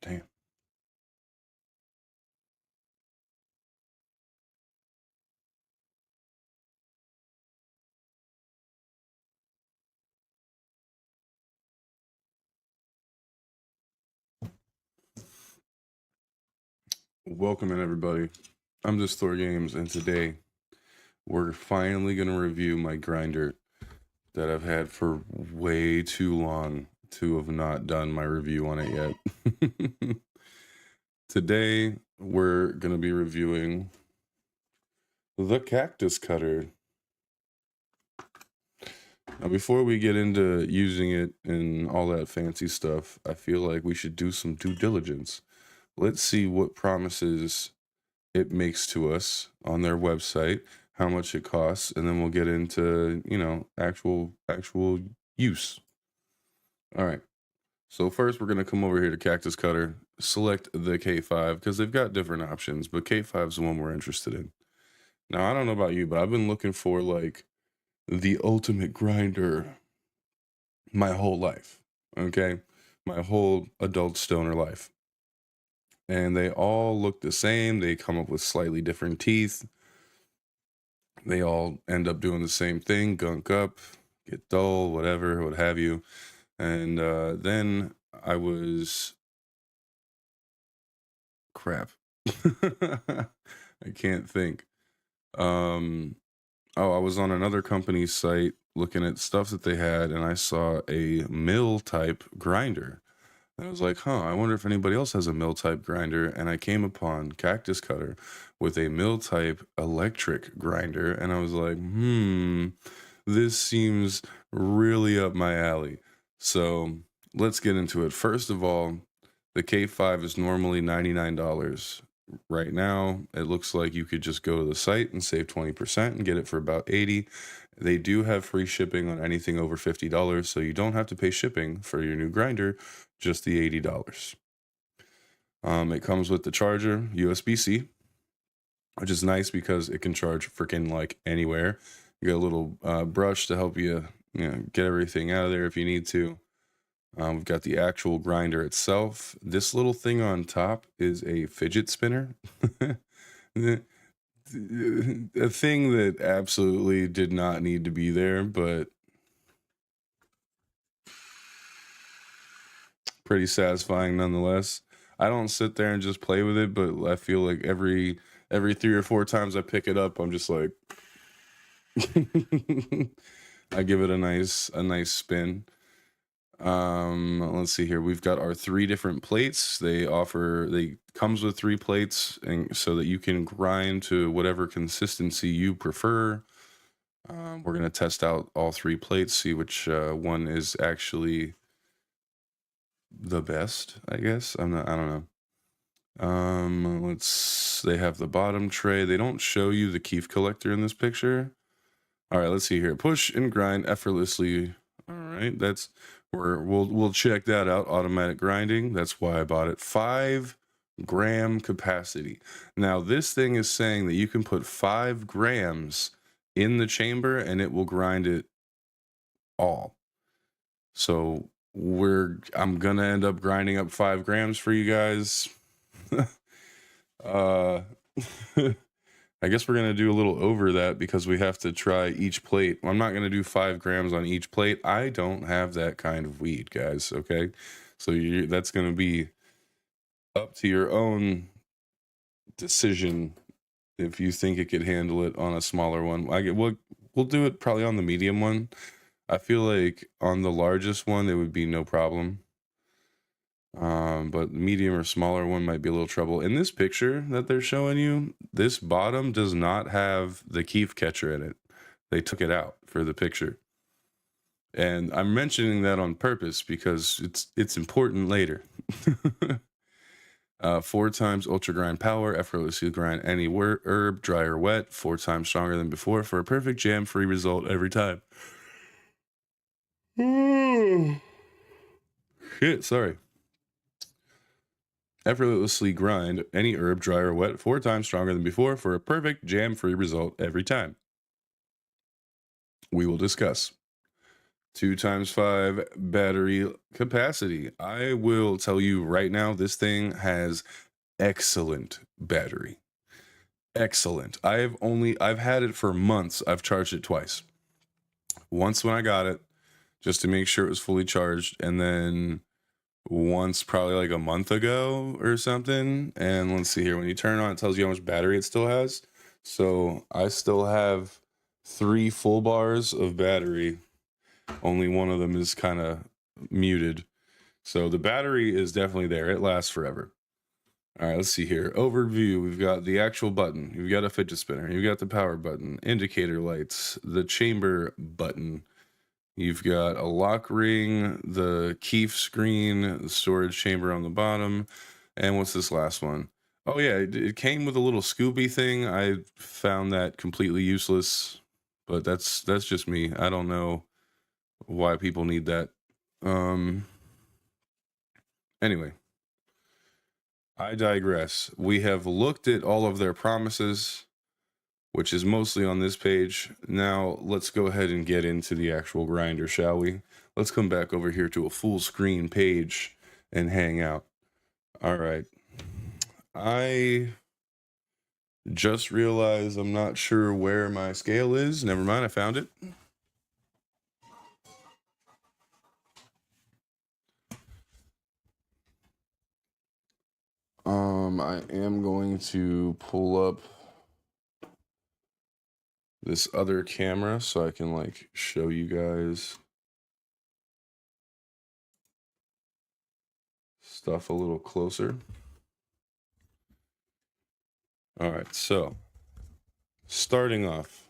Damn. Welcome in, everybody. I'm just Thor Games, and today we're finally going to review my grinder that I've had for way too long to have not done my review on it yet. Today we're going to be reviewing the Cactus Cutter. Now, before we get into using it and all that fancy stuff, I feel like we should do some due diligence. Let's see what promises it makes to us on their website, how much it costs, and then we'll get into, actual use. All right. So first we're going to come over here to Cactus Cutter, select the K5 because they've got different options, but K5 is the one we're interested in. Now, I don't know about you, but I've been looking for like the ultimate grinder my whole life. Okay? My whole adult stoner life. And they all look the same. They come up with slightly different teeth. They all end up doing the same thing, gunk up, get dull, whatever, what have you. And then I was... Crap. I can't think. Oh, I was on another company's site looking at stuff that they had, and I saw a mill-type grinder. And I was like, I wonder if anybody else has a mill-type grinder. And I came upon Cactus Cutter with a mill-type electric grinder. And I was like, this seems really up my alley. So let's get into it. First of all, the K5 is normally $99. Right now, it looks like you could just go to the site and save 20% and get it for about $80. They do have free shipping on anything over $50, so you don't have to pay shipping for your new grinder, just the $80. It comes with the charger, USB-C, which is nice because it can charge freaking like anywhere. You got a little brush to help you, get everything out of there if you need to. We've got the actual grinder itself. This little thing on top is a fidget spinner. A thing that absolutely did not need to be there, but pretty satisfying nonetheless. I don't sit there and just play with it, but I feel like every 3 or 4 times I pick it up, I'm just like I give it a nice spin. Let's see here. We've got our 3 different plates. They comes with 3 plates, and so that you can grind to whatever consistency you prefer. We're gonna test out all 3 plates, see which one is actually the best, I guess. I don't know. They have the bottom tray. They don't show you the keef collector in this picture. All right, let's see here. Push and grind effortlessly. All right, we'll check that out. Automatic grinding. That's why I bought it. 5-gram capacity. Now this thing is saying that you can put 5 grams in the chamber and it will grind it all. So I'm gonna end up grinding up 5 grams for you guys. I guess we're gonna do a little over that because we have to try each plate. I'm not gonna do 5 grams on each plate. I don't have that kind of weed, guys. Okay, so that's gonna be up to your own decision if you think it could handle it on a smaller one. We'll do it probably on the medium one. I feel like on the largest one it would be no problem. But medium or smaller one might be a little trouble. In this picture that they're showing you, this bottom does not have the keef catcher in it. They took it out for the picture. And I'm mentioning that on purpose because it's important later. 4 times ultra grind power, effortlessly grind any herb, dry or wet, 4 times stronger than before for a perfect jam-free result every time. Shit, sorry. Effortlessly grind any herb, dry or wet, 4 times stronger than before for a perfect jam-free result every time. We will discuss. 2 times 5 battery capacity. I will tell you right now, this thing has excellent battery. Excellent. I've had it for months. I've charged it twice. Once when I got it, just to make sure it was fully charged, and then once probably like a month ago or something. And let's see here. When you turn it on, it tells you how much battery it still has. So I still have 3 full bars of battery. Only one of them is kind of muted. So the battery is definitely there. It lasts forever. All right, let's see here. Overview. We've got the actual button. You've got a fidget spinner. You've got the power button, indicator lights, the chamber button. You've got a lock ring, the keef screen, the storage chamber on the bottom. And what's this last one? Oh yeah, it came with a little Scooby thing. I found that completely useless, but that's just me. I don't know why people need that. Anyway, I digress. We have looked at all of their promises, which is mostly on this page. Now let's go ahead and get into the actual grinder, shall we? Let's come back over here to a full screen page and hang out. All right. I just realized I'm not sure where my scale is. Never mind, I found it. I am going to pull up this other camera so I can like show you guys stuff a little closer. All right, so starting off,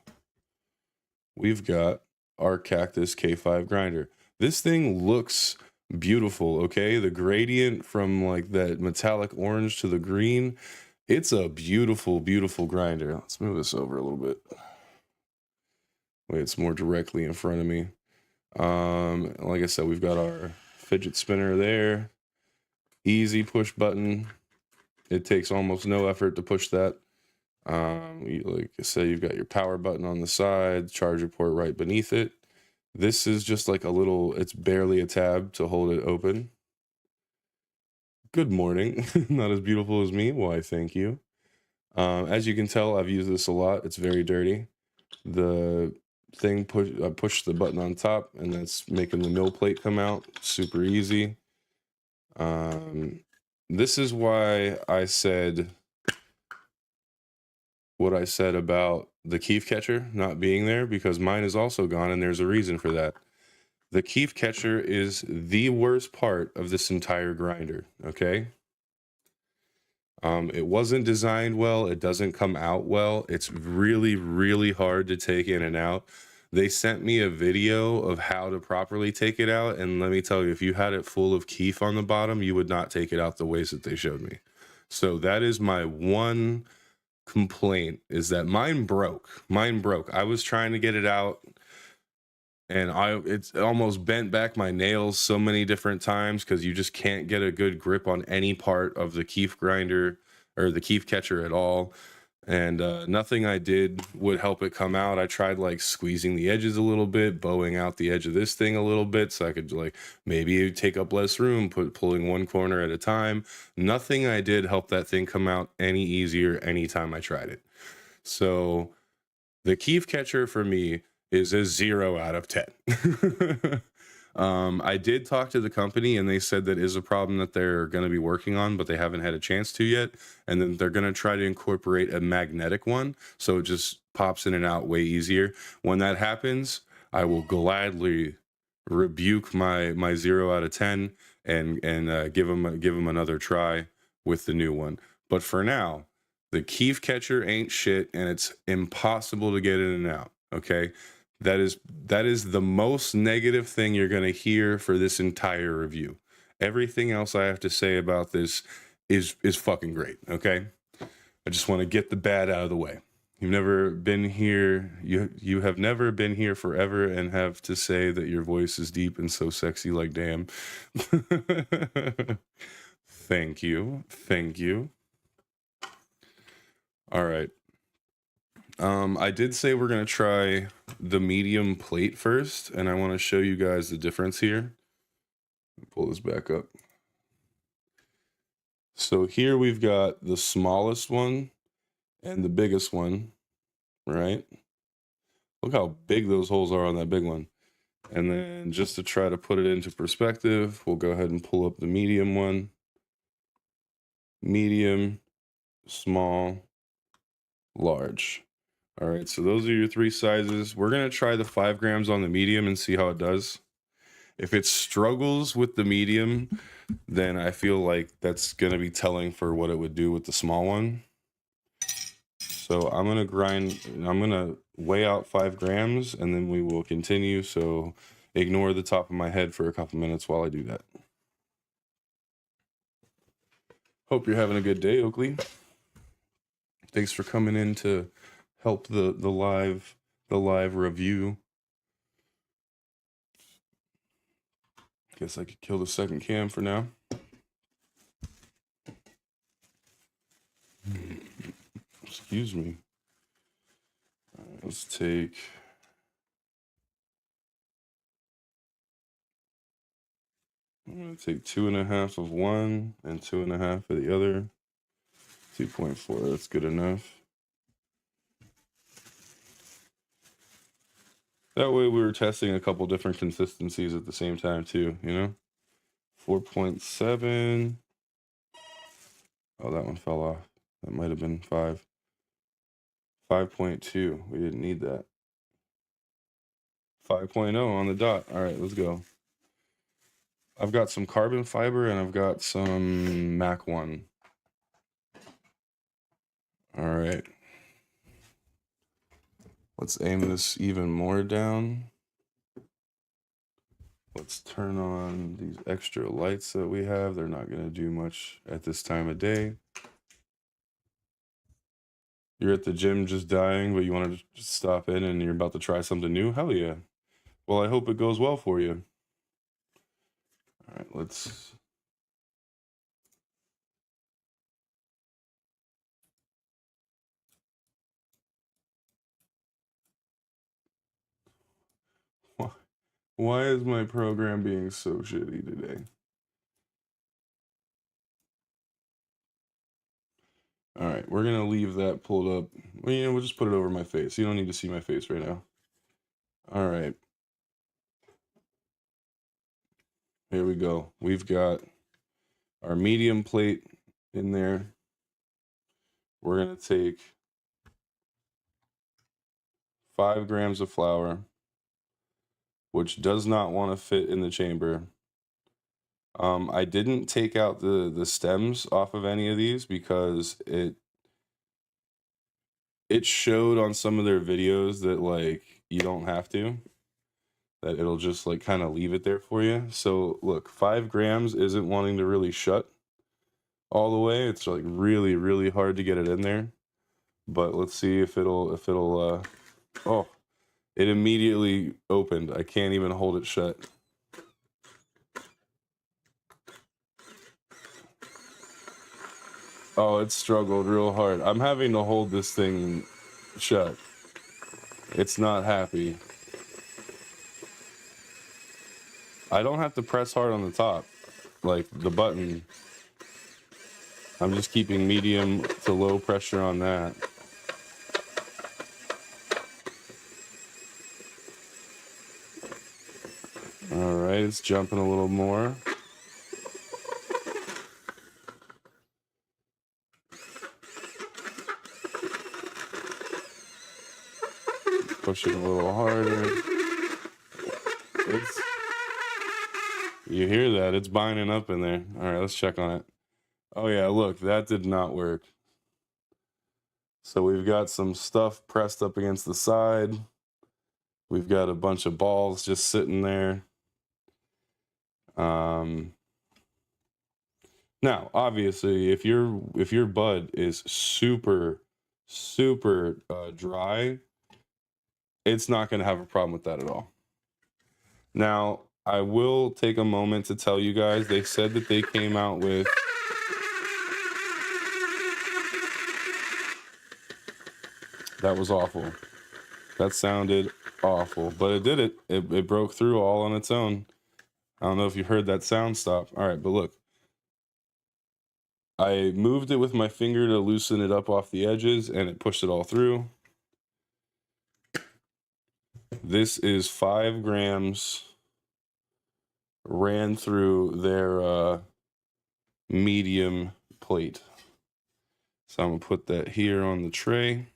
we've got our Kactus K5 grinder. This thing looks beautiful, okay? The gradient from like that metallic orange to the green, it's a beautiful, beautiful grinder. Let's move this over a little bit. Wait, it's more directly in front of me. Like I said, we've got our fidget spinner there. Easy push button. It takes almost no effort to push that. Like I said, you've got your power button on the side, charger port right beneath it. This is just like a little, it's barely a tab to hold it open. Good morning. Not as beautiful as me. Why, thank you. As you can tell, I've used this a lot. It's very dirty. The thing push the button on top, and that's making the mill plate come out. Super easy. This is why I said what I said about the keef catcher not being there, because mine is also gone, and there's a reason for that. The keef catcher is the worst part of this entire grinder, okay? It wasn't designed well. It doesn't come out well. It's really, really hard to take in and out. They sent me a video of how to properly take it out, and let me tell you, if you had it full of keef on the bottom, you would not take it out the ways that they showed me. So that is my one complaint, is that mine broke. I was trying to get it out, and it's almost bent back my nails so many different times because you just can't get a good grip on any part of the keef grinder or the keef catcher at all. And nothing I did would help it come out. I tried like squeezing the edges a little bit, bowing out the edge of this thing a little bit so I could like maybe take up less room, pulling one corner at a time. Nothing I did helped that thing come out any easier anytime I tried it. So the keef catcher for me is a 0 out of 10. I did talk to the company, and they said that is a problem that they're going to be working on, but they haven't had a chance to yet. And then they're going to try to incorporate a magnetic one, so it just pops in and out way easier. When that happens, I will gladly rebuke my 0 out of 10 and give them another try with the new one. But for now, the keef catcher ain't shit, and it's impossible to get in and out. Okay. That is the most negative thing you're going to hear for this entire review. Everything else I have to say about this is fucking great, okay? I just want to get the bad out of the way. You've never been here, you have never been here forever and have to say that your voice is deep and so sexy like damn. Thank you. All right. I did say we're gonna try the medium plate first, and I want to show you guys the difference here. Pull this back up. So here we've got the smallest one and the biggest one, right? Look how big those holes are on that big one. And then just to try to put it into perspective, we'll go ahead and pull up the medium one. Medium, small, large. All right, so those are your three sizes. We're gonna try the 5 grams on the medium and see how it does. If it struggles with the medium, then I feel like that's gonna be telling for what it would do with the small one. So I'm gonna weigh out 5 grams and then we will continue. So ignore the top of my head for a couple minutes while I do that. Hope you're having a good day, Oakley. Thanks for coming in to help the live review. Guess I could kill the second cam for now. Excuse me. All right, let's take. I'm gonna take 2.5 of one and 2.5 of the other. 2.4. That's good enough. That way we were testing a couple different consistencies at the same time too, you know? 4.7. Oh, that one fell off. That might have been 5. 5.2. We didn't need that. 5.0 on the dot. All right, let's go. I've got some carbon fiber and I've got some Mac 1. All right. Let's aim this even more down. Let's turn on these extra lights that we have. They're not going to do much at this time of day. You're at the gym just dying, but you want to just stop in and you're about to try something new? Hell yeah. Well, I hope it goes well for you. All right, let's... Why is my program being so shitty today? All right, we're going to leave that pulled up. Well, you know, we'll just put it over my face. You don't need to see my face right now. All right. Here we go. We've got our medium plate in there. We're going to take 5 grams of flour, which does not want to fit in the chamber. I didn't take out the stems off of any of these because it showed on some of their videos that like you don't have to, that it'll just like kind of leave it there for you. So look, 5 grams isn't wanting to really shut all the way. It's like really, really hard to get it in there. But let's see if it'll oh, it immediately opened. I can't even hold it shut. Oh, it struggled real hard. I'm having to hold this thing shut. It's not happy. I don't have to press hard on the top, like the button. I'm just keeping medium to low pressure on that. All right, it's jumping a little more. Push it a little harder. You hear that? It's binding up in there. All right, let's check on it. Oh yeah, look, that did not work. So we've got some stuff pressed up against the side. We've got a bunch of balls just sitting there. Now, obviously, if your bud is super dry, it's not going to have a problem with that at all. Now, I will take a moment to tell you guys, they said that they came out with That was awful. That sounded awful, but it did it. It broke through all on its own. I don't know if you heard that sound stop. All right, but look, I moved it with my finger to loosen it up off the edges, and it pushed it all through. This is 5 grams, ran through their medium plate. So I'm gonna put that here on the tray.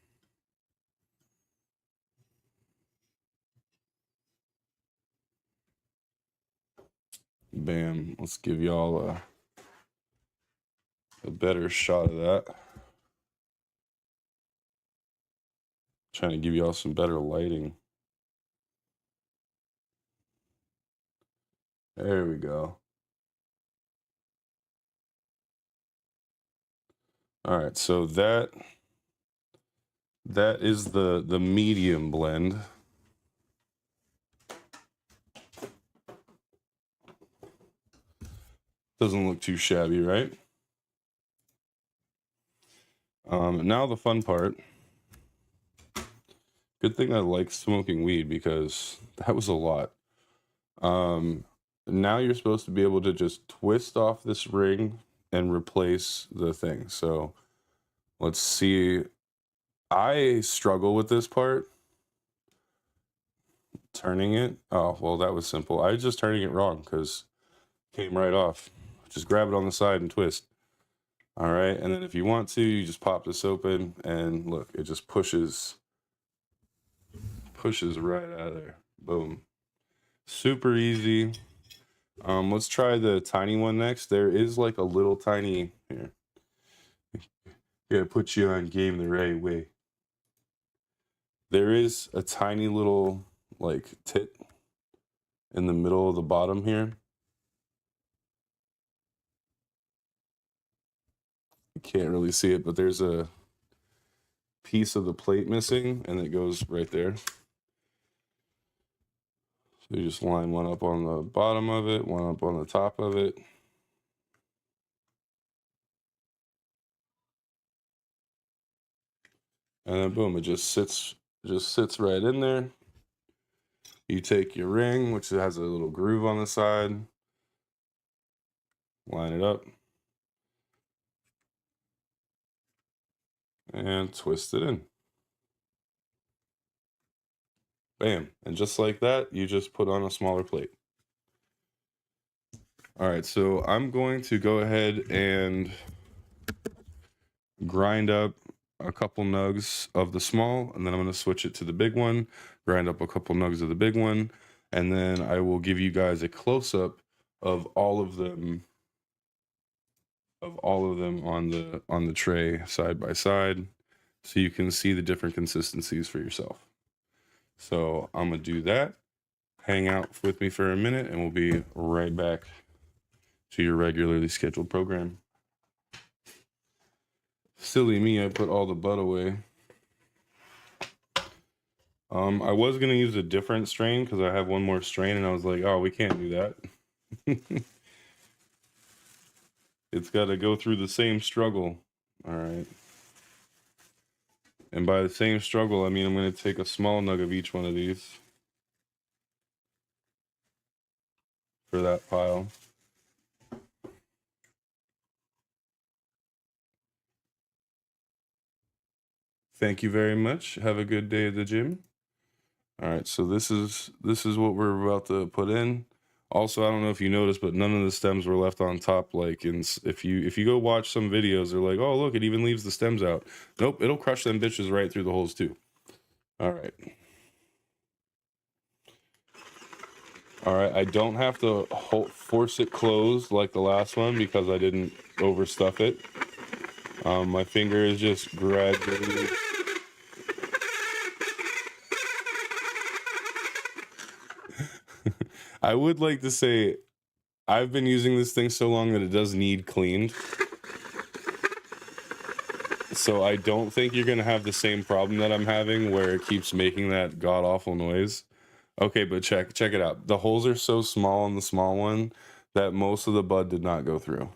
Bam. Let's give y'all a better shot of that. Trying to give y'all some better lighting. There we go. All right, so that is the medium blend. Doesn't look too shabby, right? Now the fun part. Good thing I like smoking weed because that was a lot. Now you're supposed to be able to just twist off this ring and replace the thing. So let's see. I struggle with this part. Turning it. Oh, well, that was simple. I was just turning it wrong because it came right off. Just grab it on the side and twist. All right. And then if you want to, you just pop this open and look, it just pushes right out of there. Boom. Super easy. Let's try the tiny one next. There is like a little tiny here. Yeah, put you on game the right way. There is a tiny little like tit in the middle of the bottom here. You can't really see it, but there's a piece of the plate missing and it goes right there. So you just line one up on the bottom of it, one up on the top of it. And then boom, it just sits right in there. You take your ring, which has a little groove on the side, line it up, and twist it in. Bam. And just like that, you just put on a smaller plate. All right, so I'm going to go ahead and grind up a couple nugs of the small, and then I'm going to switch it to the big one, grind up a couple nugs of the big one, and then I will give you guys a close-up of all of them on the tray side by side, so you can see the different consistencies for yourself. So I'm gonna do that. Hang out with me for a minute and we'll be right back to your regularly scheduled program. Silly me, I put all the bud away. I was gonna use a different strain because I have one more strain and I was like, oh, we can't do that. It's got to go through the same struggle. All right. And by the same struggle, I mean I'm going to take a small nug of each one of these for that pile. Thank you very much. Have a good day at the gym. All right, so this is what we're about to put in. Also, I don't know if you noticed, but none of the stems were left on top. Like, if you go watch some videos, they're like, oh look, it even leaves the stems out. Nope, it'll crush them bitches right through the holes too. All right. All right, I don't have to force it closed like the last one because I didn't overstuff it. My finger is just gradually. I would like to say I've been using this thing so long that it does need cleaned. So I don't think you're going to have the same problem that I'm having where it keeps making that god-awful noise. Okay, but check it out. The holes are so small on the small one that most of the bud did not go through.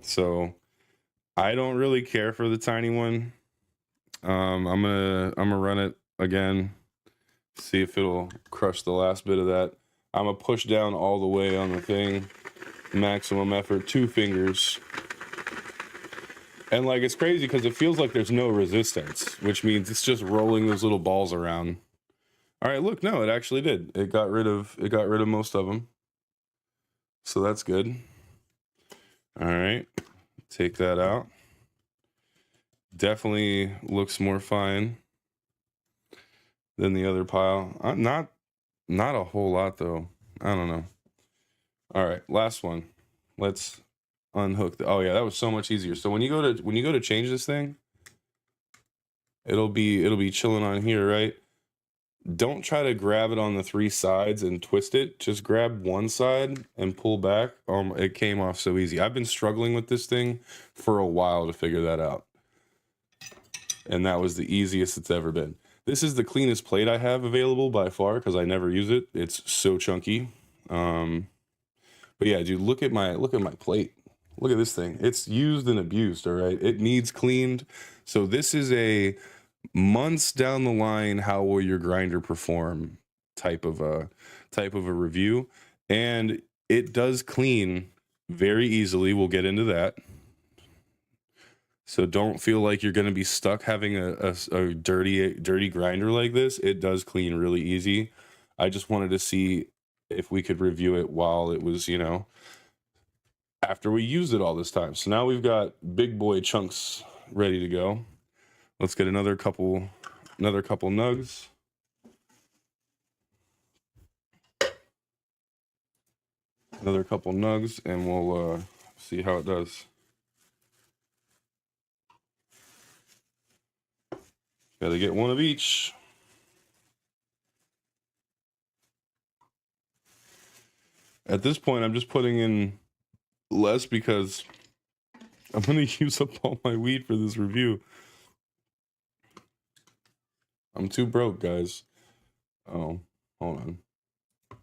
So I don't really care for the tiny one. I'm gonna run it again, see if it'll crush the last bit of that. I'm gonna push down all the way on the thing, maximum effort, 2 fingers. And like it's crazy because it feels like there's no resistance, which means it's just rolling those little balls around. All right, look, no, it actually did. It got rid of most of them. So that's good. All right, take that out. Definitely looks more fine than the other pile. Not a whole lot though. I don't know. All right, last one. Let's unhook oh yeah, that was so much easier. So when you go to change this thing, it'll be chilling on here, right? Don't try to grab it on the 3 sides and twist it. Just grab one side and pull back. It came off so easy. I've been struggling with this thing for a while to figure that out. And that was the easiest it's ever been. This is the cleanest plate I have available by far because I never use it. It's so chunky. But yeah, dude, look at my plate. Look at this thing. It's used and abused, all right? It needs cleaned. So this is a months down the line, how will your grinder perform type of a review. And it does clean very easily. We'll get into that. So don't feel like you're going to be stuck having a dirty grinder like this. It does clean really easy. I just wanted to see if we could review it while it was, after we used it all this time. So now we've got big boy chunks ready to go. Let's get another couple nugs. Another couple nugs, and we'll see how it does. Gotta get one of each. At this point, I'm just putting in less because I'm gonna use up all my weed for this review. I'm too broke, guys. Oh, hold on. I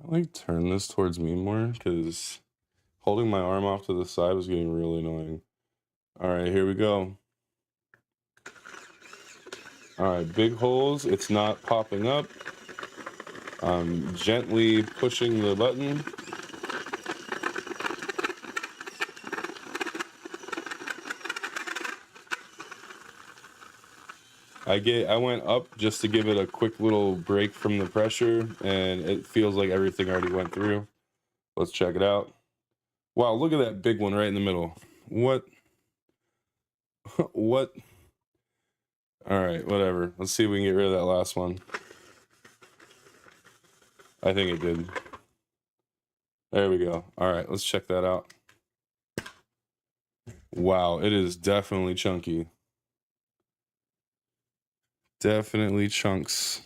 like turn this towards me more because holding my arm off to the side was getting really annoying. All right, here we go. All right, big holes. It's not popping up. I'm gently pushing the button. I went up just to give it a quick little break from the pressure, and it feels like everything already went through. Let's check it out. Wow, look at that big one right in the middle. What? What? All right, whatever. Let's see if we can get rid of that last one. I think it did. There we go. All right, let's check that out. Wow, it is definitely chunky. Definitely chunks.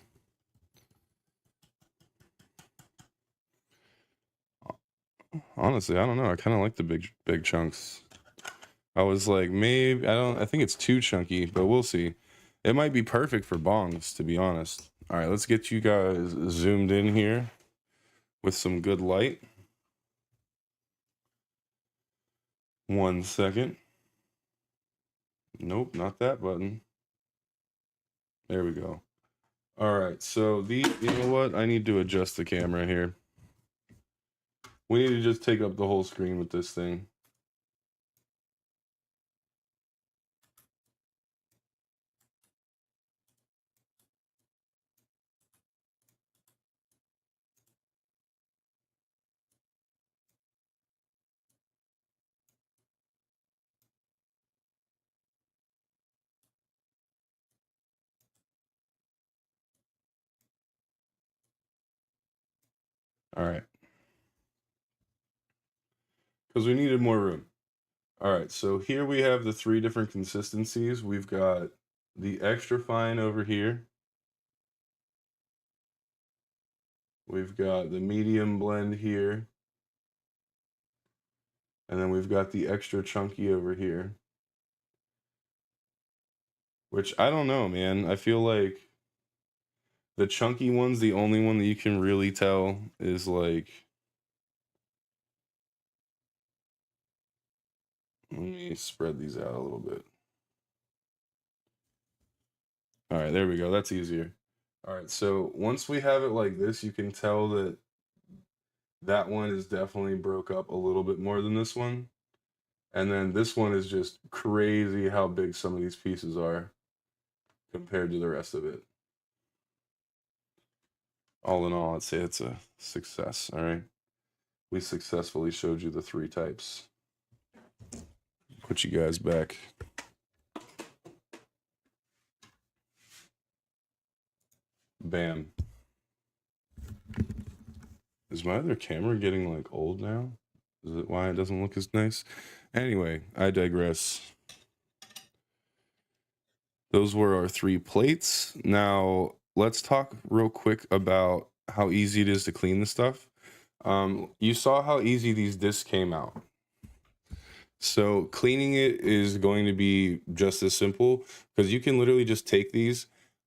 Honestly, I don't know. I kind of like the big chunks. I was like, maybe I think it's too chunky, but we'll see. It might be perfect for bongs, to be honest. All right, let's get you guys zoomed in here with some good light. 1 second. Nope, not that button. There we go. All right, so you know what? I need to adjust the camera here. We need to just take up the whole screen with this thing. All right. Because we needed more room. All right, so here we have the 3 different consistencies. We've got the extra fine over here. We've got the medium blend here. And then we've got the extra chunky over here. Which I don't know, man. I feel like the chunky one's the only one that you can really tell is like Let me spread these out a little bit. All right, there we go. That's easier. All right, so once we have it like this, you can tell that that one is definitely broke up a little bit more than this one. And then this one is just crazy how big some of these pieces are compared to the rest of it. All in all, I'd say it's a success. All right. We successfully showed you the 3 types. Put you guys back. Bam. Is my other camera getting like old now? Is it why it doesn't look as nice? Anyway, I digress. Those were our 3 plates. Now, let's talk real quick about how easy it is to clean the stuff. You saw how easy these discs came out. So cleaning it is going to be just as simple because you can literally just take these.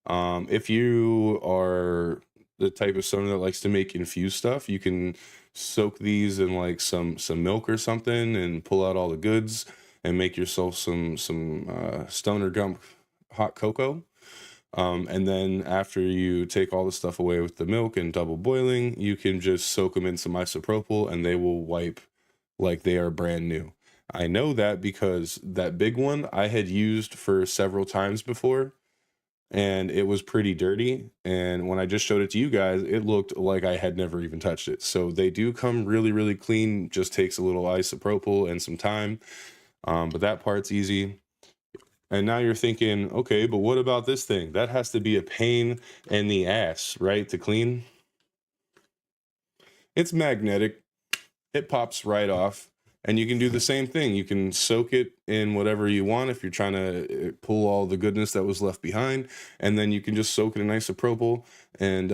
If you are the type of someone that likes to make infused stuff, you can soak these in like some milk or something and pull out all the goods and make yourself some stoner gump hot cocoa. And then after you take all the stuff away with the milk and double boiling, you can just soak them in some isopropyl and they will wipe like they are brand new. I know that because that big one I had used for several times before and it was pretty dirty. And when I just showed it to you guys, it looked like I had never even touched it. So they do come really, really clean. Just takes a little isopropyl and some time. But that part's easy. And now you're thinking, okay, but what about this thing? That has to be a pain in the ass, right, to clean? It's magnetic. It pops right off. And you can do the same thing. You can soak it in whatever you want if you're trying to pull all the goodness that was left behind. And then you can just soak it in isopropyl and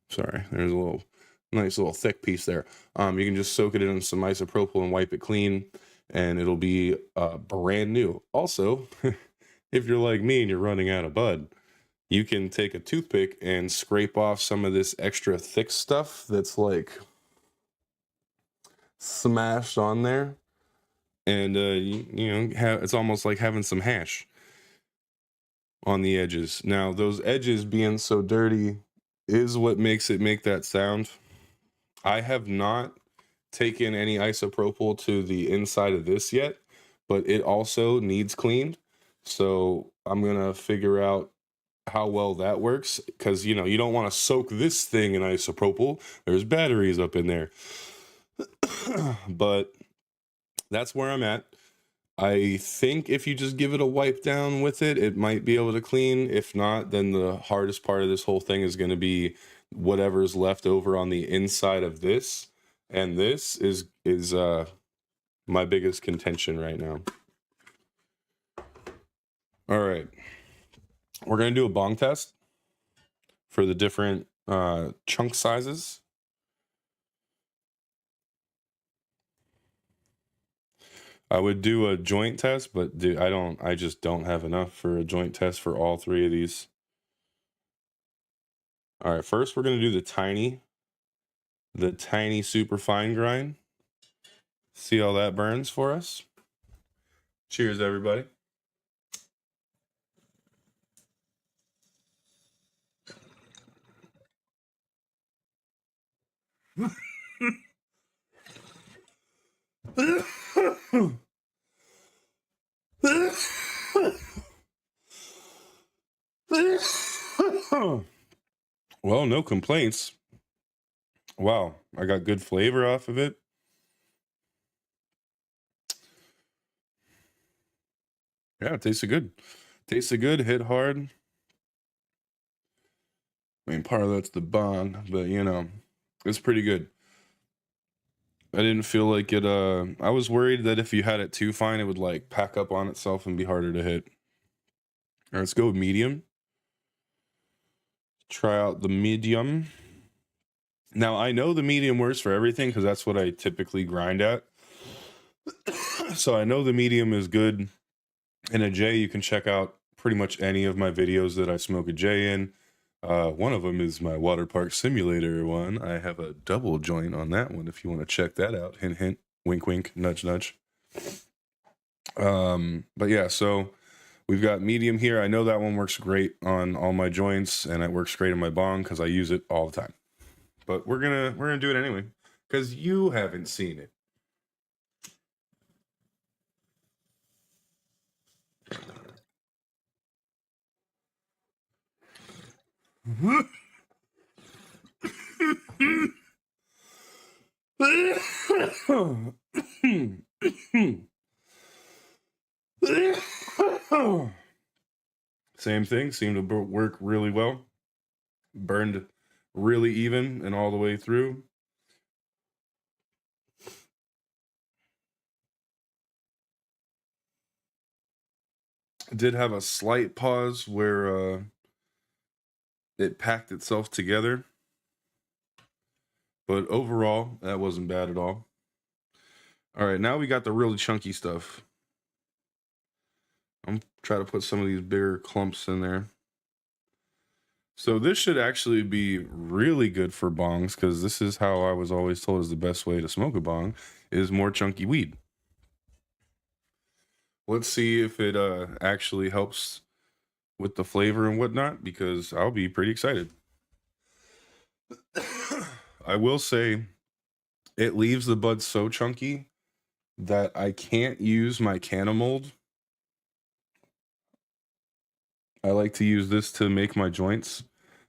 sorry, there's a little nice little thick piece there. You can just soak it in some isopropyl and wipe it clean and it'll be brand new. Also, if you're like me and you're running out of bud, you can take a toothpick and scrape off some of this extra thick stuff that's like smashed on there, and it's almost like having some hash on the edges. Now those edges being so dirty is what makes it make that sound. I have not taken any isopropyl to the inside of this yet, but it also needs cleaned, so I'm gonna figure out how well that works, because you don't want to soak this thing in isopropyl. There's batteries up in there. But that's where I'm at. I think if you just give it a wipe down with it, it might be able to clean. If not, then the hardest part of this whole thing is going to be whatever's left over on the inside of this. And this is my biggest contention right now. All right. We're going to do a bong test for the different chunk sizes. I would do a joint test, but I just don't have enough for a joint test for all 3 of these. All right, first we're going to do the tiny super fine grind. See how that burns for us. Cheers, everybody. Well, no complaints. Wow, I got good flavor off of it. Yeah, it tasted good. Tasted good, hit hard. I mean, part of that's the bond, but it's pretty good. I didn't feel like it, I was worried that if you had it too fine, it would like pack up on itself and be harder to hit. All right, let's go with medium. Try out the medium. Now, I know the medium works for everything because that's what I typically grind at. So I know the medium is good. In a J, you can check out pretty much any of my videos that I smoke a J in. One of them is my water park simulator one. I have a double joint on that one if you want to check that out. Hint, hint, wink, wink, nudge, nudge. But yeah, so we've got medium here. I know that one works great on all my joints, and it works great in my bong because I use it all the time. But we're gonna do it anyway because you haven't seen it. Same thing, seemed to work really well. Burned really even and all the way through. Did have a slight pause where it packed itself together, but overall that wasn't bad at all. All right, now we got the really chunky stuff. I'm trying to put some of these bigger clumps in there. So this should actually be really good for bongs because this is how I was always told is the best way to smoke a bong is more chunky weed. Let's see if it actually helps with the flavor and whatnot because I'll be pretty excited. I will say it leaves the bud so chunky that I can't use my canna mold. I like to use this to make my joints,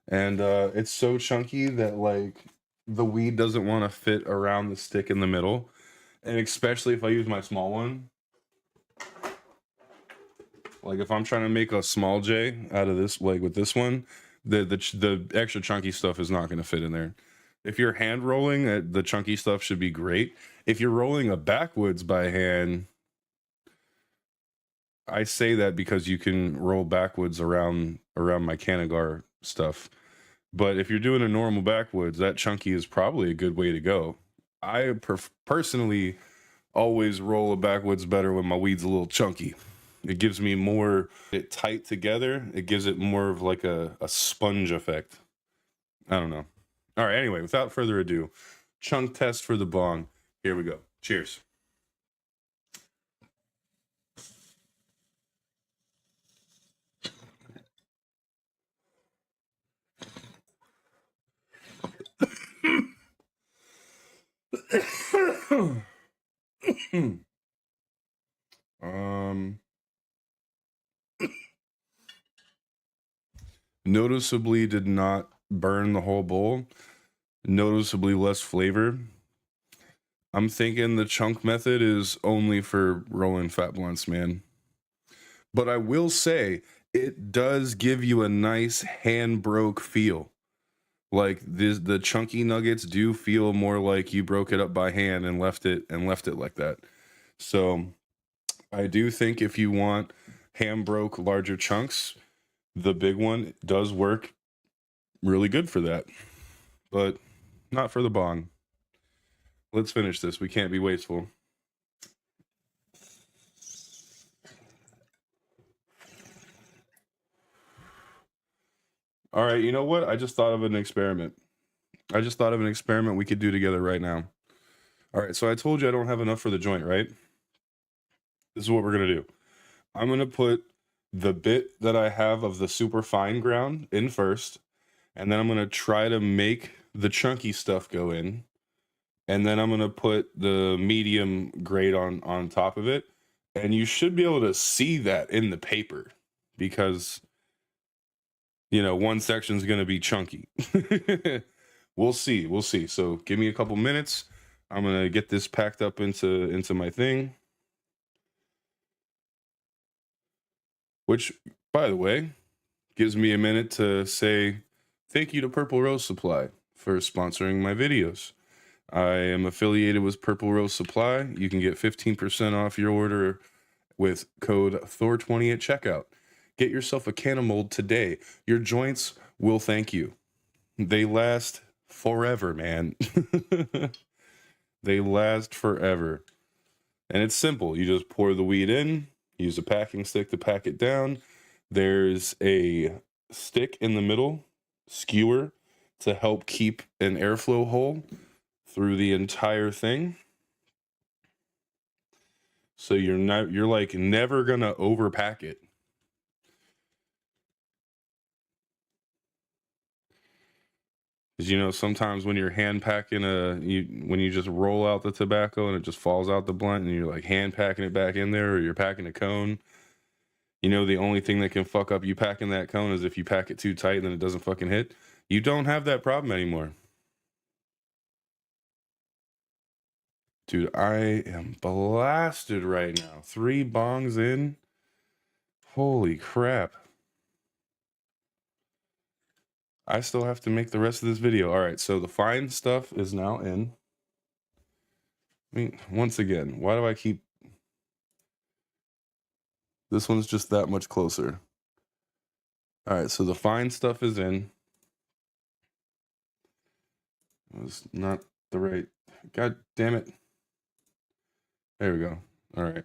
and it's so chunky that like the weed doesn't want to fit around the stick in the middle, and especially if I use my small one. Like if I'm trying to make a small J out of this, like with this one, the extra chunky stuff is not going to fit in there. If you're hand rolling, the chunky stuff should be great. If you're rolling a backwoods by hand, I say that because you can roll backwards around my Canagar stuff. But if you're doing a normal backwoods, that chunky is probably a good way to go. I personally always roll a backwoods better when my weed's a little chunky. It gives me more it tight together. It gives it more of like a sponge effect. I don't know. All right, anyway, without further ado, chunk test for the bong. Here we go. Cheers. Noticeably did not burn the whole bowl. Noticeably less flavor. I'm thinking the chunk method is only for rolling fat blunts, man. But I will say it does give you a nice hand broke feel. Like the chunky nuggets do feel more like you broke it up by hand and left it like that. So I do think if you want hand broke larger chunks, the big one does work really good for that, but not for the bong. Let's finish this. We can't be wasteful. All right, you know what? I just thought of an experiment. I just thought of an experiment we could do together right now. All right, so I told you I don't have enough for the joint, right? This is what we're going to do. I'm going to put the bit that I have of the super fine ground in first, and then I'm going to try to make the chunky stuff go in, and then I'm going to put the medium grade on top of it, and you should be able to see that in the paper because one section is going to be chunky. We'll see. So give me a couple minutes. I'm going to get this packed up into my thing. Which, by the way, gives me a minute to say thank you to Purple Rose Supply for sponsoring my videos. I am affiliated with Purple Rose Supply. You can get 15% off your order with code Thor20 at checkout. Get yourself a canna mold today. Your joints will thank you. They last forever, man. They last forever. And it's simple. You just pour the weed in, use a packing stick to pack it down. There's a stick in the middle skewer to help keep an airflow hole through the entire thing. So you're like never gonna overpack it. Because you know, sometimes when you're hand packing when you just roll out the tobacco and it just falls out the blunt and you're like hand packing it back in there, or you're packing a cone, you know, the only thing that can fuck up you packing that cone is if you pack it too tight and then it doesn't fucking hit. You don't have that problem anymore. Dude, I am blasted right now. 3 bongs in. Holy crap. I still have to make the rest of this video. All right, so the fine stuff is now in. I mean, once again, why do I keep... This one's just that much closer. All right, so the fine stuff is in. It was not the right... God damn it. There we go. All right.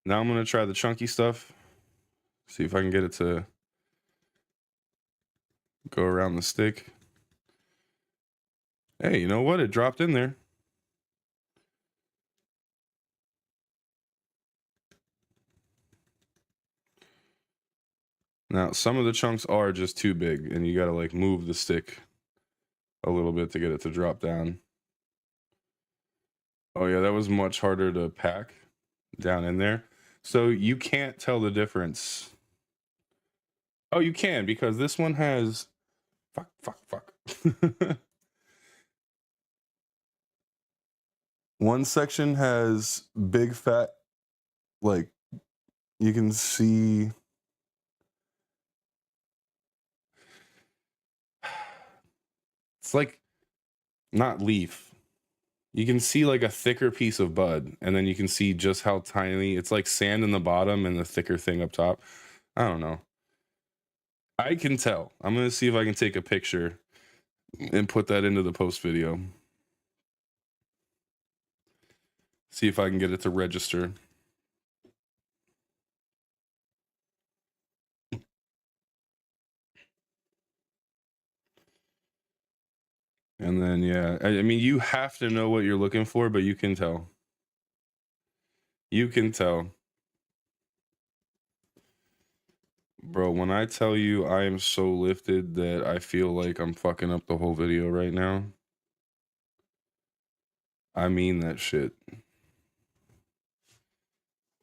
Now I'm going to try the chunky stuff. See if I can get it to go around the stick. Hey, you know what? It dropped in there. Now, some of the chunks are just too big, and you got to like move the stick a little bit to get it to drop down. Oh yeah, that was much harder to pack down in there. So you can't tell the difference. Oh, you can, because this one has... Fuck. One section has big fat, like, you can see... It's like, not leaf. You can see like a thicker piece of bud, and then you can see just how tiny... It's like sand in the bottom and the thicker thing up top. I don't know. I can tell. I'm going to see if I can take a picture and put that into the post video. See if I can get it to register. And then, yeah, I mean, you have to know what you're looking for, but you can tell. You can tell. Bro, when I tell you I am so lifted that I feel like I'm fucking up the whole video right now, I mean that shit.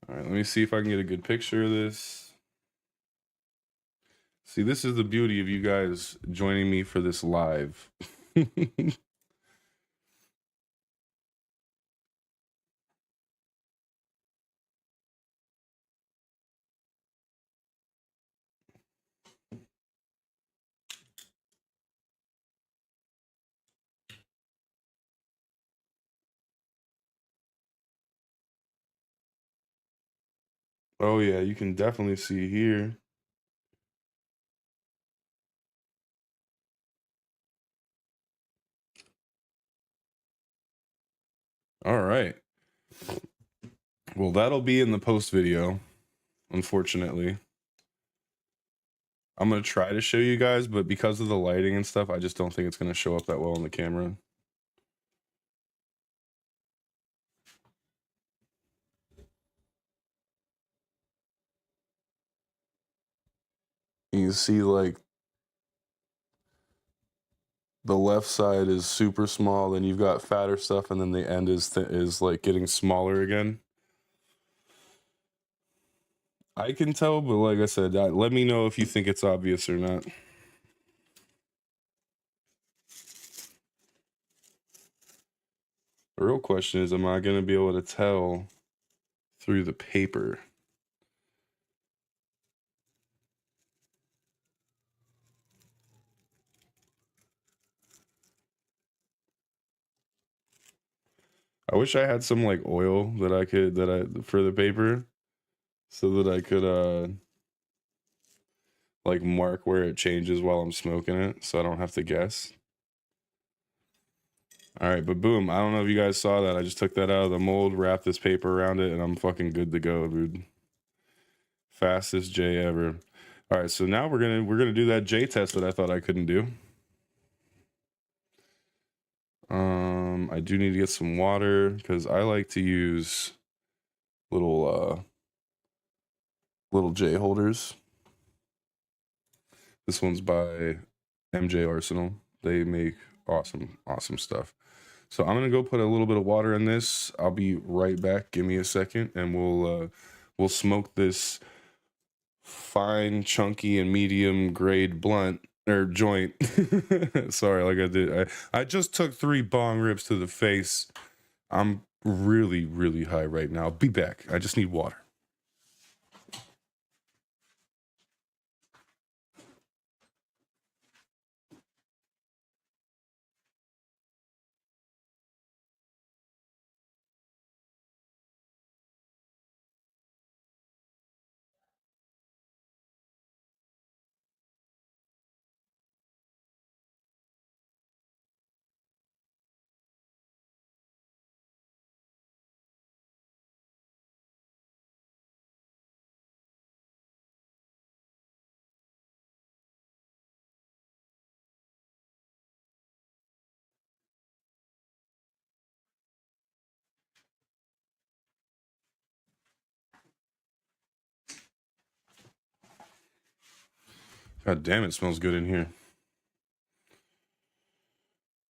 All right, let me see if I can get a good picture of this. See, this is the beauty of you guys joining me for this live. Oh yeah, you can definitely see here. All right. Well, that'll be in the post video, unfortunately. I'm going to try to show you guys, but because of the lighting and stuff, I just don't think it's going to show up that well on the camera. You can see like the left side is super small, then you've got fatter stuff, and then the end is like getting smaller again. I can tell, but like I said, let me know if you think it's obvious or not. The real question is, am I going to be able to tell through the paper? I wish I had some like oil for the paper, so that I could like mark where it changes while I'm smoking it, so I don't have to guess. All right, but boom, I don't know if you guys saw that. I just took that out of the mold, wrapped this paper around it, and I'm fucking good to go, dude. Fastest J ever. All right, so now we're gonna do that J test that I thought I couldn't do. I do need to get some water because I like to use little little J holders. This one's by MJ Arsenal. They make awesome stuff. So I'm gonna go put a little bit of water in this. I'll be right back. Give me a second, and we'll smoke this fine, chunky, and medium grade blunt or joint. Sorry, like I did. I just took 3 bong rips to the face. I'm really high right now. I'll be back. I just need water. God damn, it smells good in here.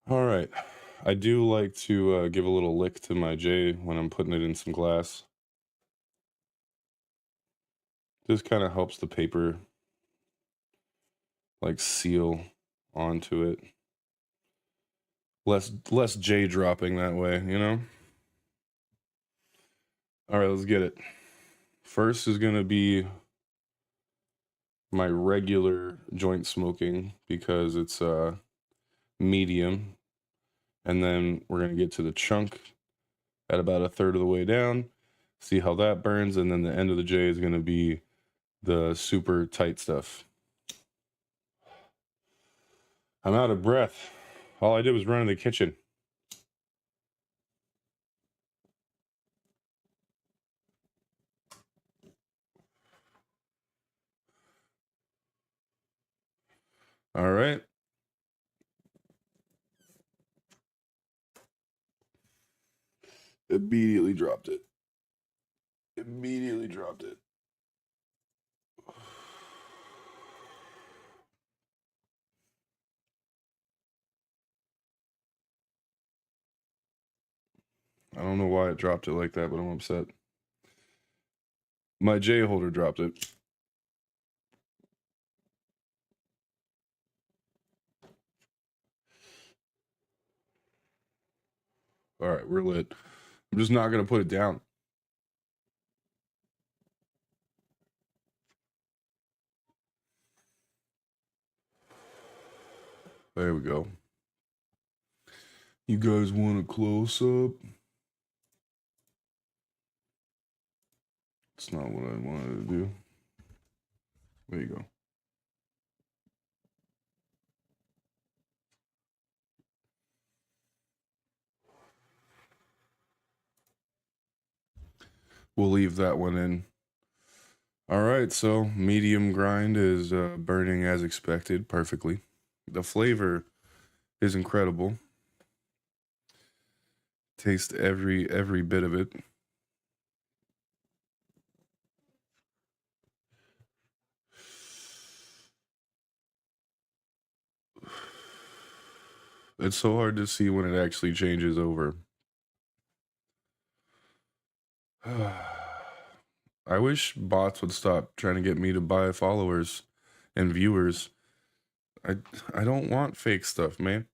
All right. I do like to give a little lick to my J when I'm putting it in some glass. This kind of helps the paper like seal onto it. Less J dropping that way, you know? All right, let's get it. First is going to be my regular joint smoking because it's medium. And then we're going to get to the chunk at about a third of the way down, see how that burns, and then the end of the J is going to be the super tight stuff. I'm out of breath. All I did was run in the kitchen. All right. Immediately dropped it. Immediately dropped it. I don't know why it dropped it like that, but I'm upset. My J holder dropped it. All right, we're lit. I'm just not going to put it down. There we go. You guys want a close up? It's not what I wanted to do. There you go. We'll leave that one in. All right, so medium grind is burning as expected perfectly. The flavor is incredible. Taste every bit of it. It's so hard to see when it actually changes over. I wish bots would stop trying to get me to buy followers and viewers. I don't want fake stuff, man.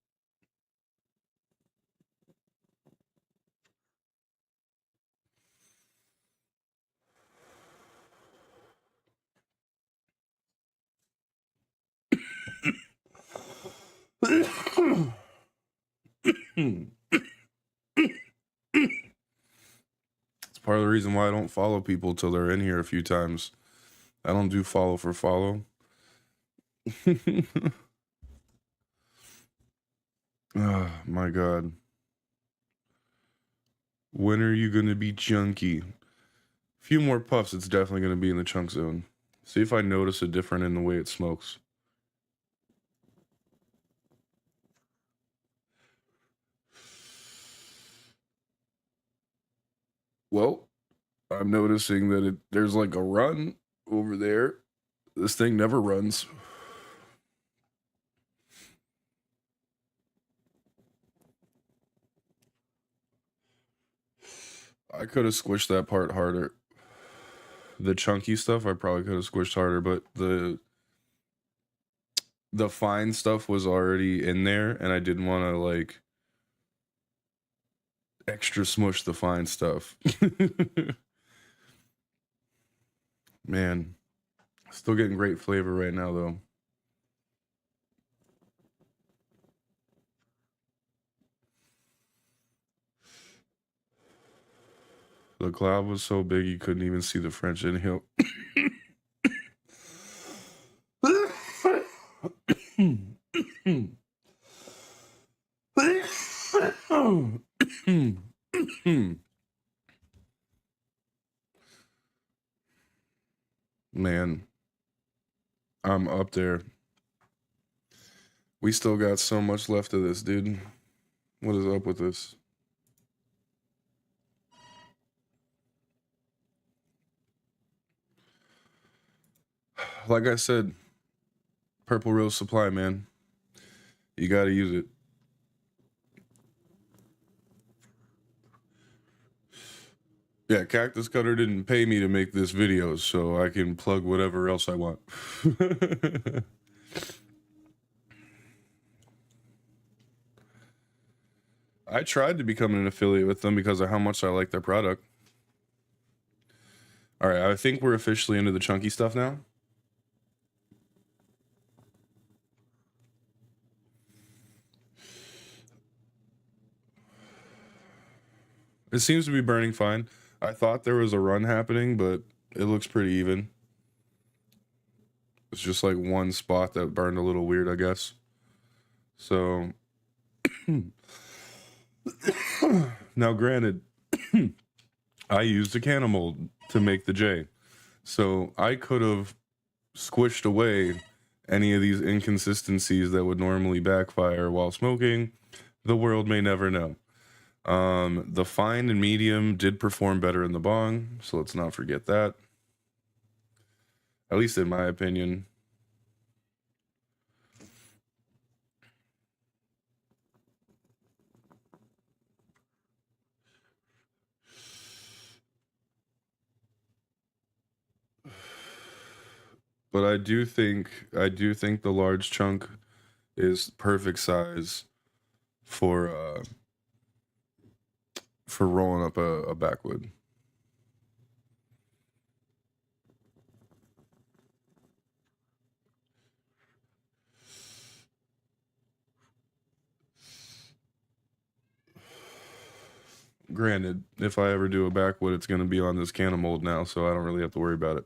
It's part of the reason why I don't follow people till they're in here a few times. I don't do follow for follow. Oh, my God. When are you going to be chunky? A few more puffs, it's definitely going to be in the chunk zone. See if I notice a difference in the way it smokes. Well, I'm noticing that there's like a run over there. This thing never runs. I could have squished that part harder. The chunky stuff I probably could have squished harder, but the fine stuff was already in there, and I didn't want to like extra smush the fine stuff. Man, still getting great flavor right now though. The cloud was so big you couldn't even see the French inhale. Man, I'm up there. We still got so much left of this, dude. What is up with this? Like I said, Purple Rose Supply, man. You gotta use it. Yeah, Cactus Cutter didn't pay me to make this video, so I can plug whatever else I want. I tried to become an affiliate with them because of how much I like their product. All right, I think we're officially into the chunky stuff now. It seems to be burning fine. I thought there was a run happening, but it looks pretty even. It's just like one spot that burned a little weird, I guess. So, now granted, I used a canna mold to make the J. So I could have squished away any of these inconsistencies that would normally backfire while smoking. The world may never know. The fine and medium did perform better in the bong, so let's not forget that. At least in my opinion. But I do think the large chunk is perfect size for rolling up a backwood. Granted, if I ever do a backwood, it's gonna be on this canna mold now, so I don't really have to worry about it.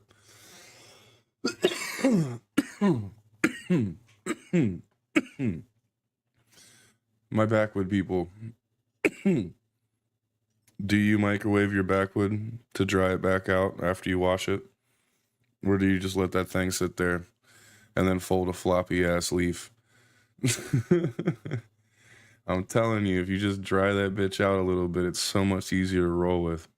My backwood people. Do you microwave your backwood to dry it back out after you wash it? Or do you just let that thing sit there and then fold a floppy ass leaf? I'm telling you, if you just dry that bitch out a little bit, it's so much easier to roll with.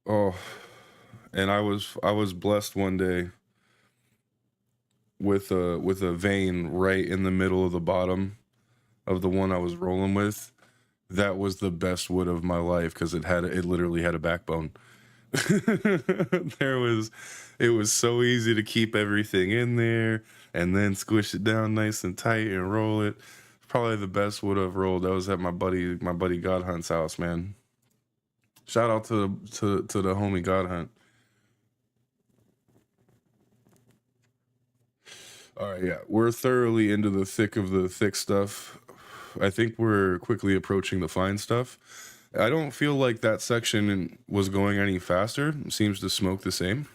Oh, and I was blessed one day with a vein right in the middle of the bottom of the one I was rolling with. That was the best wood of my life because it literally had a backbone. It was so easy to keep everything in there and then squish it down nice and tight and roll it. Probably the best wood I've rolled. That was at my buddy God Hunt's house, man. Shout out to the homie God Hunt. All right, yeah, we're thoroughly into the thick of the thick stuff. I think we're quickly approaching the fine stuff. I don't feel like that section was going any faster. It seems to smoke the same.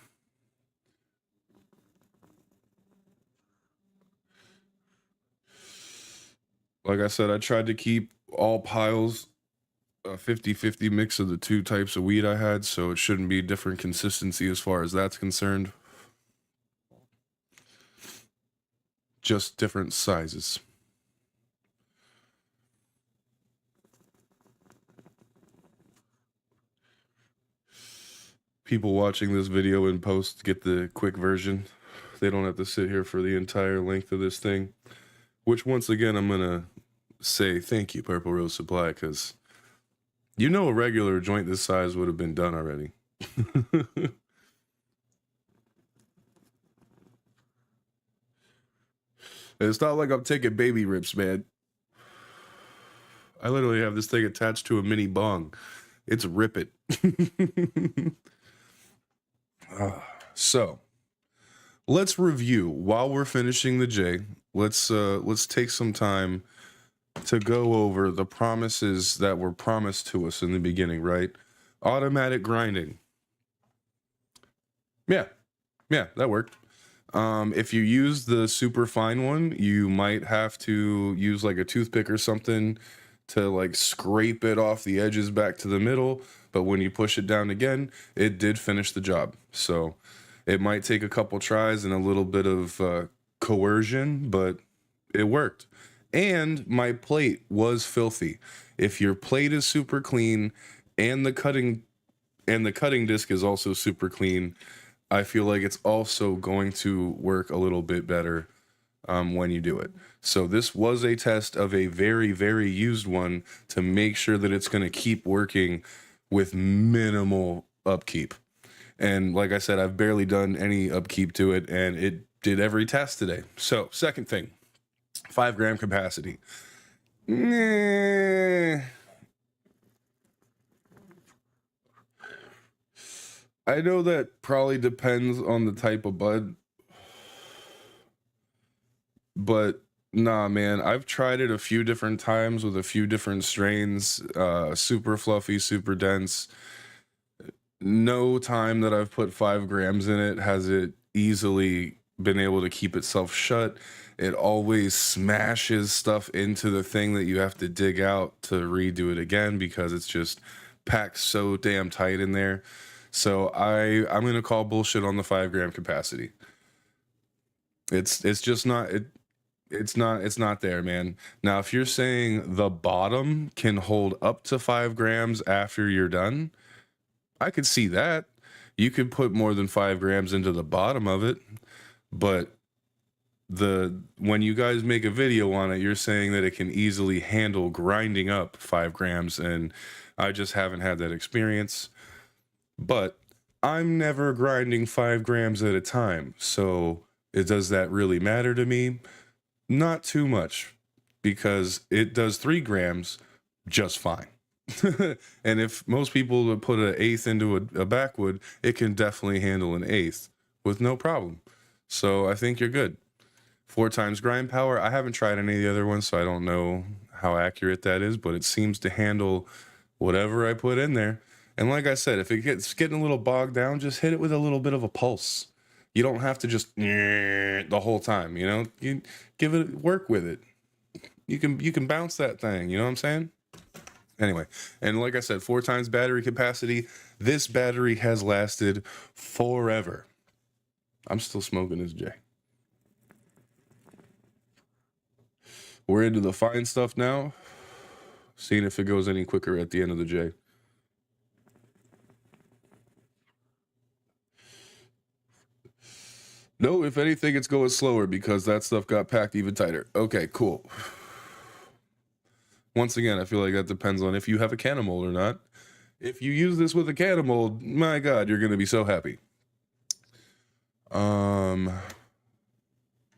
Like I said, I tried to keep all piles a 50-50 mix of the two types of weed I had, so it shouldn't be different consistency as far as that's concerned. just different sizes. People watching this video in post get the quick version. They don't have to sit here for the entire length of this thing. Which, once again, I'm going to say thank you, Purple Rose Supply, because you know a regular joint this size would have been done already. It's not like I'm taking baby rips, man. I literally have this thing attached to a mini bong. It's rip it. So, let's review while we're finishing the J. Let's take some time to go over the promises that were promised to us in the beginning, right? Automatic grinding. Yeah, that worked. If you use the super fine one, you might have to use like a toothpick or something to like scrape it off the edges back to the middle. But when you push it down again, it did finish the job. So it might take a couple tries and a little bit of coercion, but it worked. And my plate was filthy. If your plate is super clean and the cutting disc is also super clean, I feel like it's also going to work a little bit better when you do it. So this was a test of a very, very used one to make sure that it's going to keep working with minimal upkeep. And like I said, I've barely done any upkeep to it, and it did every test today. So second thing, 5 gram capacity. I know that probably depends on the type of bud, but nah, man, I've tried it a few different times with a few different strains, super fluffy, super dense. No time that I've put 5 grams in it has it easily been able to keep itself shut. It always smashes stuff into the thing that you have to dig out to redo it again because it's just packed so damn tight in there. So I'm gonna call bullshit on the 5 gram capacity. It's just not it's not there, man. Now, if you're saying the bottom can hold up to 5 grams after you're done, I could see that. You could put more than 5 grams into the bottom of it, but when you guys make a video on it, you're saying that it can easily handle grinding up 5 grams, and I just haven't had that experience. But I'm never grinding 5 grams at a time, so does that really matter to me? Not too much, because it does 3 grams just fine. And if most people would put an eighth into a backwood, it can definitely handle an eighth with no problem. So I think you're good. 4 times grind power. I haven't tried any of the other ones, so I don't know how accurate that is, but it seems to handle whatever I put in there. And like I said, if it gets getting a little bogged down, just hit it with a little bit of a pulse. You don't have to just the whole time, you know? You give it, work with it. You can bounce that thing, you know what I'm saying? Anyway, and like I said, 4 times battery capacity. This battery has lasted forever. I'm still smoking this J. We're into the fine stuff now. Seeing if it goes any quicker at the end of the J. No, if anything, it's going slower because that stuff got packed even tighter. Okay, cool. Once again, I feel like that depends on if you have a cannon mold or not. If you use this with a cannon mold, my God, you're going to be so happy.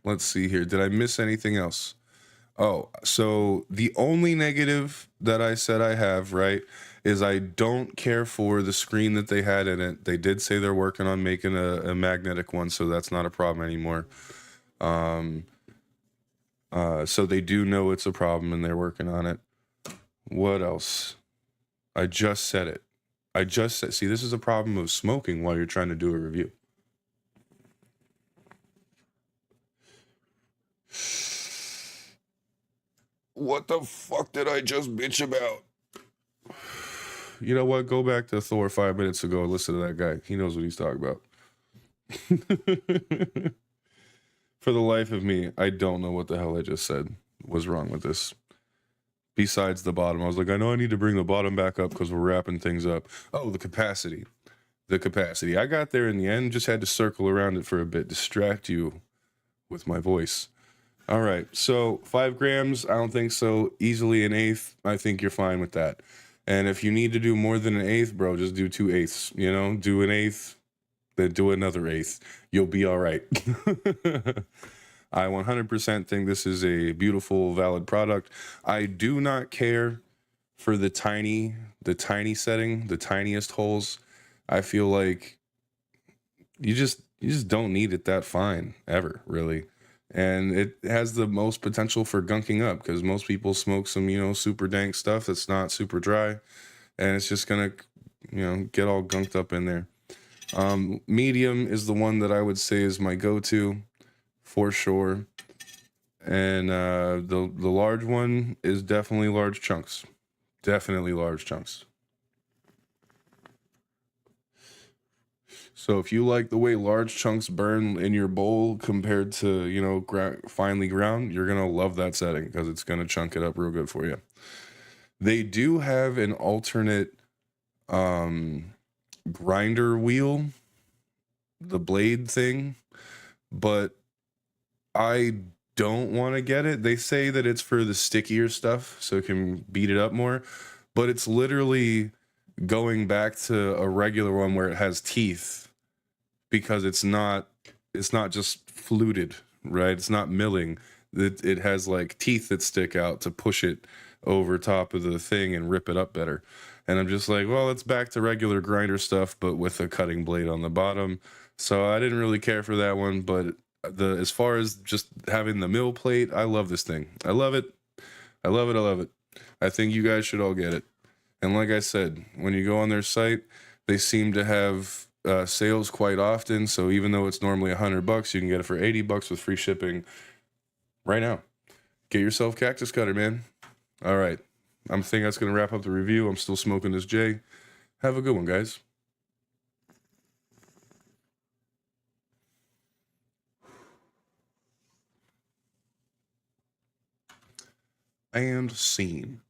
Let's see here. Did I miss anything else? Oh, so the only negative that I said I have, right, is I don't care for the screen that they had in it. They did say they're working on making a magnetic one, so that's not a problem anymore. So they do know it's a problem and they're working on it. What else? I just said it. I just said, see, this is a problem of smoking while you're trying to do a review. What the fuck did I just bitch about? You know what? Go back to Thor 5 minutes ago and listen to that guy. He knows what he's talking about. For the life of me, I don't know what the hell I just said was wrong with this. Besides the bottom, I was like, I know I need to bring the bottom back up because we're wrapping things up. Oh, the capacity. The capacity. I got there in the end, just had to circle around it for a bit, distract you with my voice. All right, so 5 grams, I don't think so. Easily an eighth, I think you're fine with that. And if you need to do more than an eighth, bro, just do 2/8. You know, do an eighth, then do another eighth. You'll be all right. I 100% think this is a beautiful, valid product. I do not care for the tiny setting, the tiniest holes. I feel like you just don't need it that fine ever, really. And it has the most potential for gunking up because most people smoke some, super dank stuff that's not super dry, and it's just gonna, get all gunked up in there. Medium is the one that I would say is my go-to for sure. And the large one is definitely large chunks. Definitely large chunks. So if you like the way large chunks burn in your bowl compared to, finely ground, you're gonna love that setting because it's gonna chunk it up real good for you. They do have an alternate um grinder wheel, the blade thing, but I don't want to get it. They say that it's for the stickier stuff so it can beat it up more, but it's literally going back to a regular one where it has teeth because it's not just fluted, right? It's not milling. It has like teeth that stick out to push it over top of the thing and rip it up better. And I'm just like, well, it's back to regular grinder stuff, but with a cutting blade on the bottom. So I didn't really care for that one, but as far as just having the mill plate, I love this thing. I love it. I love it. I love it. I think you guys should all get it. And like I said, when you go on their site, they seem to have sales quite often. So even though it's normally $100, you can get it for $80 with free shipping right now. Get yourself Cactus Cutter, man. All right. I'm thinking that's going to wrap up the review. I'm still smoking this J. Have a good one, guys. And scene.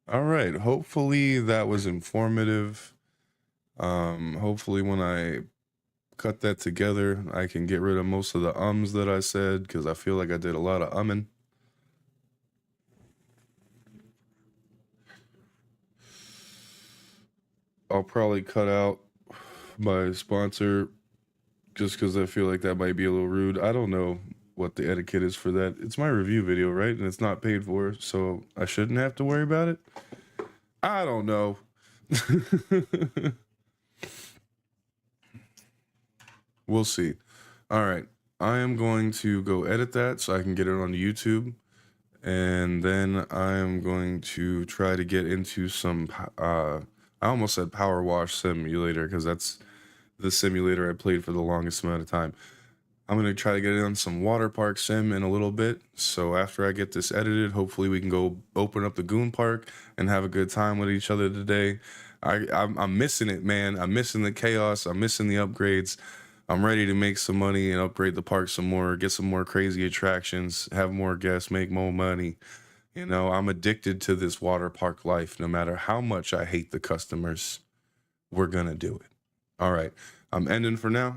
All right. Hopefully that was informative. Hopefully when I cut that together, I can get rid of most of the ums that I said because I feel like I did a lot of umming. I'll probably cut out my sponsor just because I feel like that might be a little rude. I don't know what the etiquette is for that. It's my review video, right? And it's not paid for, so I shouldn't have to worry about it. I don't know. We'll see. All right. I am going to go edit that so I can get it on YouTube. And then I am going to try to get into some, I almost said Power Wash Simulator because that's the simulator I played for the longest amount of time. I'm going to try to get on some water park sim in a little bit. So after I get this edited, hopefully we can go open up the Goon Park and have a good time with each other today. I'm missing it, man. I'm missing the chaos. I'm missing the upgrades. I'm ready to make some money and upgrade the park some more, get some more crazy attractions, have more guests, make more money. I'm addicted to this water park life. No matter how much I hate the customers, we're going to do it. All right. I'm ending for now.